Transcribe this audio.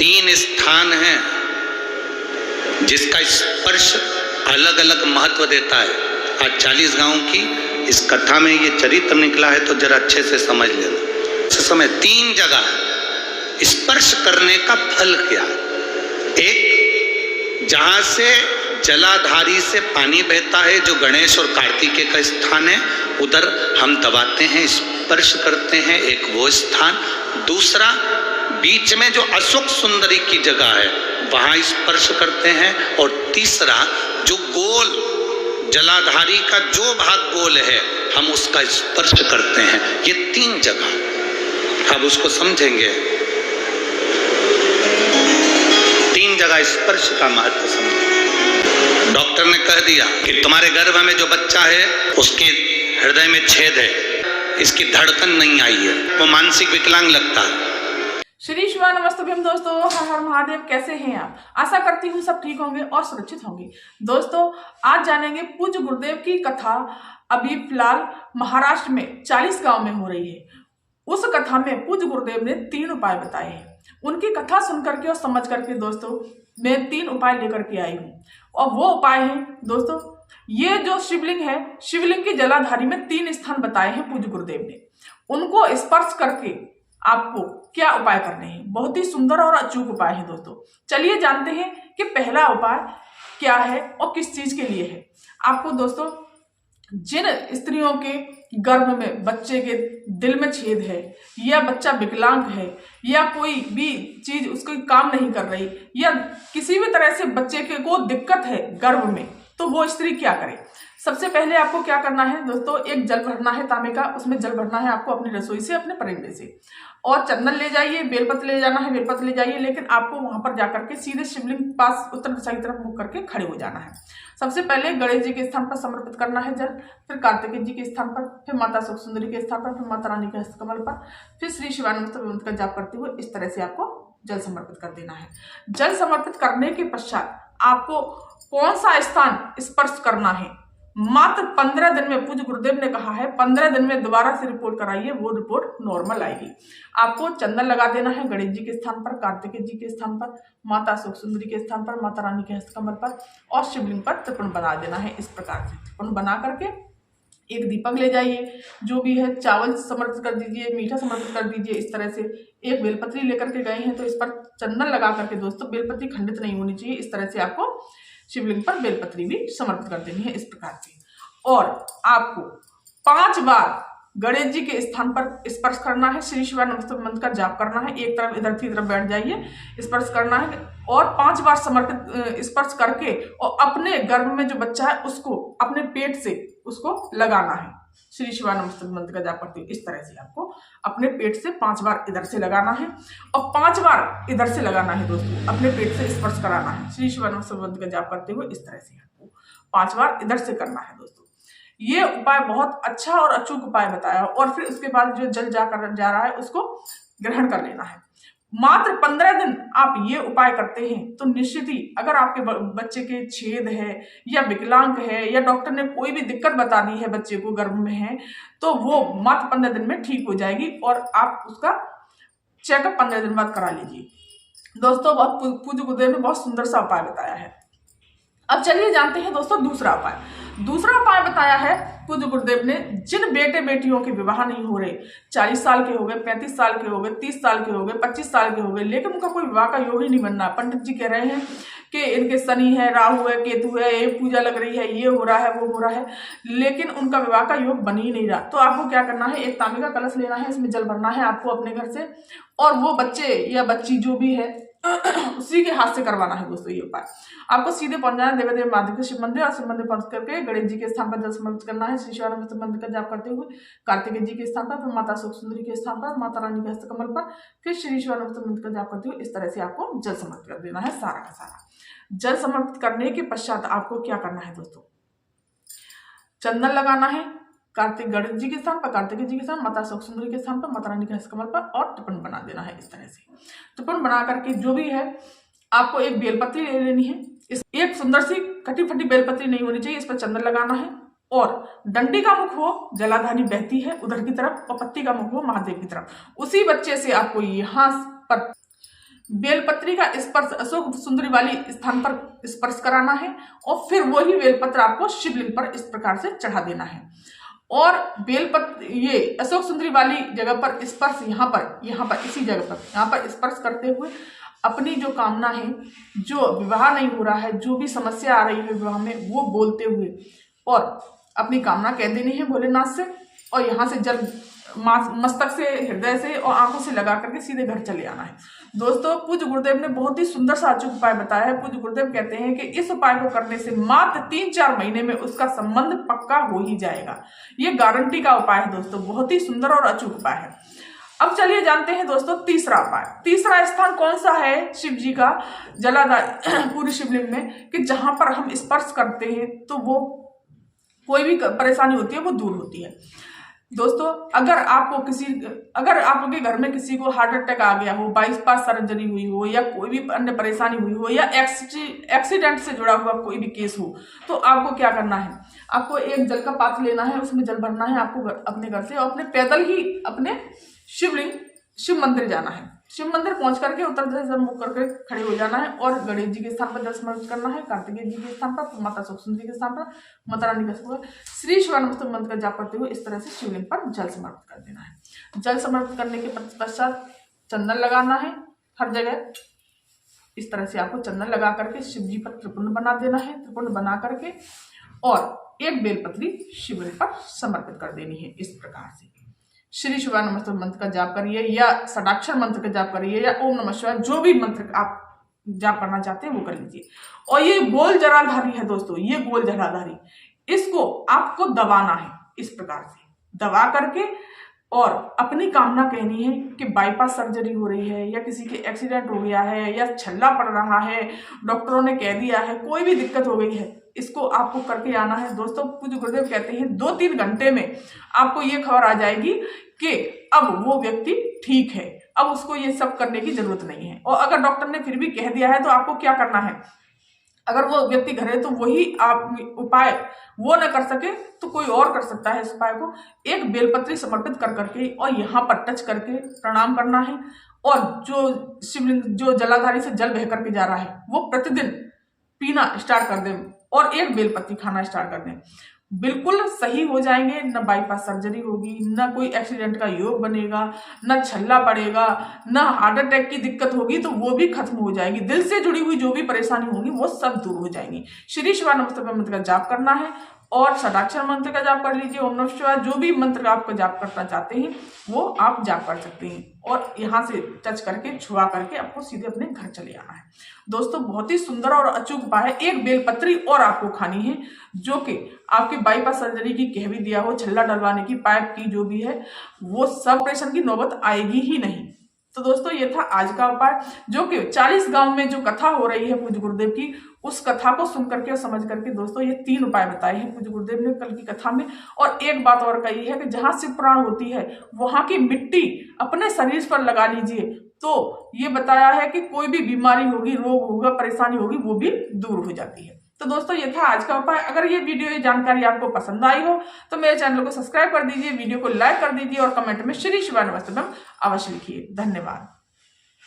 तीन स्थान हैं जिसका स्पर्श अलग अलग महत्व देता है। आज 40 गांव की इस कथा में ये चरित्र निकला है, तो जरा अच्छे से समझ लेना। इस समय 3 जगह स्पर्श करने का फल क्या। एक, जहां से जलाधारी से पानी बहता है, जो गणेश और कार्तिकेय का स्थान है, उधर हम दबाते हैं, स्पर्श करते हैं, एक वो स्थान। दूसरा, बीच में जो अशोक सुंदरी की जगह है, वहां स्पर्श करते हैं। और तीसरा, जो गोल जलाधारी का जो भाग गोल है, हम उसका स्पर्श करते हैं। ये 3 जगह, अब उसको समझेंगे। 3 जगह स्पर्श का महत्व समझें। डॉक्टर ने कह दिया कि तुम्हारे गर्भ में जो बच्चा है उसके हृदय में छेद है, इसकी धड़कन नहीं आई है, वो मानसिक विकलांग लगता है। श्री शिवा नमस्ते भीम दोस्तों, हर हर महादेव। कैसे हैं आप? आशा करती हूँ सब ठीक होंगे और सुरक्षित होंगे। दोस्तों, आज जानेंगे पूज्य गुरुदेव की कथा अभी फिलहाल महाराष्ट्र में 40 गांव में हो रही है। उस कथा में पूज्य गुरुदेव ने 3 उपाय बताए हैं। उनकी कथा सुन करके और समझ करके दोस्तों मैं 3 उपाय लेकर के आई हूँ। और वो उपाय है दोस्तों, ये जो शिवलिंग है, शिवलिंग की जलाधारी में 3 स्थान बताए हैं पूज्य गुरुदेव ने। उनको स्पर्श करके आपको क्या उपाय करने हैं। बहुत ही सुंदर और अचूक उपाय है दोस्तों। चलिए जानते हैं कि पहला उपाय क्या है और किस चीज के लिए है। आपको दोस्तों, जिन स्त्रियों के गर्भ में बच्चे के दिल में छेद है, या बच्चा विकलांग है, या कोई भी चीज उसको काम नहीं कर रही, या किसी भी तरह से बच्चे के को दिक्कत है गर्भ में, तो वो स्त्री क्या करे। सबसे पहले आपको क्या करना है दोस्तों, एक जल भरना है तांबे का, उसमें जल भरना है आपको अपनी रसोई से, अपने परिंदे से। और चंदन ले जाइए, बेलपत्र ले जाना है, बेलपत्र ले जाइए, लेकिन आपको वहां पर जाकर के सीधे शिवलिंग के पास उत्तर दिशा की तरफ मुख करके खड़े हो जाना है। सबसे पहले गणेश जी के स्थान पर समर्पित करना है जल, फिर कार्तिकेय जी के स्थान पर, फिर माता सुख सुंदरी के स्थान पर, फिर माता रानी के हस्तकमल पर, फिर श्री शिवानंद मंत्र का जाप करते हुए इस तरह से आपको जल समर्पित कर देना है। जल समर्पित करने के पश्चात आपको कौन सा स्थान स्पर्श करना है, मात्र 15 दिन में, पूज्य गुरुदेव ने कहा है 15 दिन में दोबारा से रिपोर्ट कराइए, वो रिपोर्ट नॉर्मल आएगी। आपको चंदन लगा देना है गणेश जी के स्थान पर, कार्तिकेय जी के स्थान पर, माता सुख सुंदरी के स्थान पर, माता रानी के हस्तकमल पर, और शिवलिंग पर त्रिपुण बना देना है। इस प्रकार से त्रिपुण बना करके एक दीपक ले जाइए, जो भी है चावल समर्पित कर दीजिए, मीठा समर्पित कर दीजिए। इस तरह से एक बेलपत्री लेकर के गए हैं तो इस पर चंदन लगा करके दोस्तों, बेलपत्री खंडित नहीं होनी चाहिए, इस तरह से आपको शिवलिंग पर बेलपत्री भी समर्पित कर देनी है इस प्रकार से। और आपको 5 बार गणेश जी के स्थान पर स्पर्श करना है, श्री शिवा नमस्ते मंत्र का जाप करना है। एक तरफ इधर की तरफ बैठ जाइए, स्पर्श करना है और 5 बार समर्पित स्पर्श करके और अपने गर्भ में जो बच्चा है उसको अपने पेट से उसको लगाना है। श्री शिवा नमस्ते मंत्र का जाप करते हुए इस तरह से आपको अपने पेट से 5 बार इधर से लगाना है और 5 बार इधर से लगाना है दोस्तों, अपने पेट से स्पर्श कराना है। श्री शिवा नमस्ते मंत्र का जाप करते हुए इस तरह से आपको 5 बार इधर से करना है दोस्तों। ये उपाय बहुत अच्छा और अचूक उपाय बताया। और फिर उसके बाद जो जल जा रहा है उसको ग्रहण कर लेना है। मात्र 15 दिन आप ये उपाय करते हैं तो निश्चित ही, अगर आपके बच्चे के छेद है या विकलांग है या डॉक्टर ने कोई भी दिक्कत बता दी है बच्चे को गर्भ में है, तो वो मात्र 15 दिन में ठीक हो जाएगी और आप उसका चेकअप 15 दिन बाद करा लीजिए। दोस्तों, बहुत पूज्य गुरुदेव ने बहुत सुंदर सा उपाय बताया है। अब चलिए जानते हैं दोस्तों दूसरा उपाय। दूसरा उपाय बताया है पूज्य गुरुदेव ने, जिन बेटे बेटियों के विवाह नहीं हो रहे, 40 साल के हो गए, 35 साल के हो गए, 30 साल के हो गए, 25 साल के हो गए, लेकिन उनका कोई विवाह का योग ही नहीं बनना। पंडित जी कह रहे हैं कि इनके शनि है, राहु है, केतु है, ये पूजा लग रही है, ये हो रहा है, वो हो रहा है, लेकिन उनका विवाह का योग बन ही नहीं रहा। तो आपको क्या करना है, एक तांबे का कलश लेना है, इसमें जल भरना है आपको अपने घर से, और वो बच्चे या बच्ची जो भी है उसी के हाथ से करवाना है दोस्तों। ये उपाय आपको सीधे पहुंच जाना है देव महादेव के शिव मंदिर, और शिव मंदिर पहुंच करके गणेश जी के स्थान पर जल समर्पित करना है। श्री शिवा नमस्ते मंत्र का जाप करते हुए कार्तिकेय जी के स्थान पर, फिर माता सुख सुंदरी के स्थान पर, माता रानी के हस्तकमल पर, फिर श्री शिवा नमस्ते मंत्र का जाप करते हुए इस तरह से आपको जल समर्पित कर देना है सारा का सारा। जल समर्पित करने के पश्चात आपको क्या करना है दोस्तों, चंदन लगाना है कार्तिक गणेश जी के स्थान पर, कार्तिकेय जी के स्थान, माता सुख सुंदरी के स्थान पर, माता रानी के हस्तकमल पर, और त्रिपुण बना देना है इस तरह से। त्रिपुण बना करके जो भी है आपको एक बेलपत्री ले लेनी है। इस एक सुंदर सी कटी फटी बेलपत्री नहीं होनी चाहिए, इस पर चंदन लगाना है और डंडी का मुख हो जलाधारी बहती है उधर की तरफ और पत्ती का मुख हो महादेव की तरफ। उसी बच्चे से आपको यहाँ पर बेलपत्री का स्पर्श अशोक सुंदरी वाली स्थान पर स्पर्श कराना है और फिर वही बेलपत्र आपको शिवलिंग पर इस प्रकार से चढ़ा देना है। और बेलपत्र ये अशोक सुंदरी वाली जगह पर स्पर्श यहाँ पर इसी जगह पर यहाँ पर स्पर्श करते हुए अपनी जो कामना है, जो विवाह नहीं हो रहा है, जो भी समस्या आ रही है विवाह में, वो बोलते हुए और अपनी कामना कह देनी है भोलेनाथ से। और यहाँ से जल मस्तक से, हृदय से और आंखों से लगा करके सीधे घर चले आना है। दोस्तों, पूज्य गुरुदेव ने बहुत ही सुंदर सा अचूक उपाय बताया है। पूज्य गुरुदेव कहते हैं कि इस उपाय को करने से मात्र 3-4 महीने में उसका संबंध पक्का हो ही जाएगा। ये गारंटी का उपाय है दोस्तों, बहुत ही सुंदर और अचूक उपाय है। अब चलिए जानते हैं दोस्तों तीसरा उपाय। तीसरा स्थान कौन सा है शिव जी का जलाधार पूरी शिवलिंग में कि जहां पर हम स्पर्श करते हैं तो वो कोई भी परेशानी होती है वो दूर होती है। दोस्तों, अगर आपके घर में किसी को हार्ट अटैक आ गया हो, बाईपास सर्जरी हुई हो या कोई भी अन्य परेशानी हुई हो या एक्सीडेंट से जुड़ा हुआ कोई भी केस हो, तो आपको क्या करना है, आपको एक जल का पात्र लेना है, उसमें जल भरना है आपको अपने घर से और अपने पैदल ही अपने शिव मंदिर जाना है। शिव मंदिर पहुंच करके उत्तर दिशा से मुख करके खड़े हो जाना है और गणेश जी के स्थान पर जल समर्पित करना है, कार्तिकेय जी के स्थान पर, माता सुंदरी के स्थान पर, माता रानी का श्री शिवानंद मंत्र का जाप करते हुए इस तरह से शिवलिंग पर जल समर्पित कर देना है। जल समर्पित करने के पश्चात चंदन लगाना है हर जगह। इस तरह से आपको चंदन लगा करके शिव जी पर त्रिपुंड बना देना है। त्रिपुंड बना करके और एक बेलपत्री शिवलिंग पर समर्पित कर देनी है। इस प्रकार से श्री शिवानंद मंत्र का जाप करिए या षडाक्षर मंत्र का जाप करिए या ओम नमः शिवाय, जो भी मंत्र आप जाप करना चाहते हैं वो कर लीजिए। और ये गोल जलाधारी है दोस्तों, ये गोल जलाधारी, इसको आपको दबाना है इस प्रकार से दबा करके और अपनी कामना कहनी है कि बाईपास सर्जरी हो रही है या किसी के एक्सीडेंट हो गया है या छल्ला पड़ रहा है, डॉक्टरों ने कह दिया है, कोई भी दिक्कत हो गई है, इसको आपको करके आना है। दोस्तों, पूज्य गुरुदेव कहते हैं 2-3 घंटे में आपको ये खबर आ जाएगी कि अब वो व्यक्ति ठीक है, अब उसको ये सब करने की जरूरत नहीं है। और अगर डॉक्टर ने फिर भी कह दिया है तो आपको क्या करना है, अगर वो व्यक्ति घर है तो वही आप उपाय वो न कर सके तो कोई और कर सकता है। इस उपाय को एक बेलपत्री समर्पित कर करके और यहाँ पर टच करके प्रणाम करना है और जो शिवलिंग जो जलाधारी से जल बह करके जा रहा है वो प्रतिदिन पीना स्टार्ट कर दें और एक बेलपत्री खाना स्टार्ट कर दें। बिल्कुल सही हो जाएंगे, न बाईपास सर्जरी होगी, न कोई एक्सीडेंट का योग बनेगा, न छल्ला पड़ेगा, न हार्ट अटैक की दिक्कत होगी तो वो भी खत्म हो जाएगी। दिल से जुड़ी हुई जो भी परेशानी होगी वो सब दूर हो जाएंगी। श्री शिवानंद मंत्र का जाप करना है और षडाक्षर मंत्र का जाप कर लीजिए, ओम नमः शिवाय, जो भी मंत्र आप जाप करना चाहते हैं वो आप जाप कर सकते हैं और यहाँ से टच करके छुआ करके आपको सीधे अपने घर चले आना है। दोस्तों, बहुत ही सुंदर और अचूक उपाय है। एक बेलपत्री और आपको खानी है जो कि आपके बाईपास सर्जरी की कह भी दिया हो, छल्ला डलवाने की, पाइप की, जो भी है वो सब ऑपरेशन की नौबत आएगी ही नहीं। तो दोस्तों, ये था आज का उपाय जो कि 40 गांव में जो कथा हो रही है पूज्य गुरुदेव की, उस कथा को सुन करके और समझ करके दोस्तों ये 3 उपाय बताए हैं पूज्य गुरुदेव ने कल की कथा में। और एक बात और कही है कि जहां शिव पुराण होती है वहां की मिट्टी अपने शरीर पर लगा लीजिए, तो ये बताया है कि कोई भी बीमारी होगी, रोग होगा, परेशानी होगी, वो भी दूर हो जाती है। तो दोस्तों, ये था आज का उपाय। अगर ये वीडियो, ये जानकारी आपको पसंद आई हो तो मेरे चैनल को सब्सक्राइब कर दीजिए, वीडियो को लाइक कर दीजिए और कमेंट में श्री शिवानंद अवश्य लिखिए। धन्यवाद।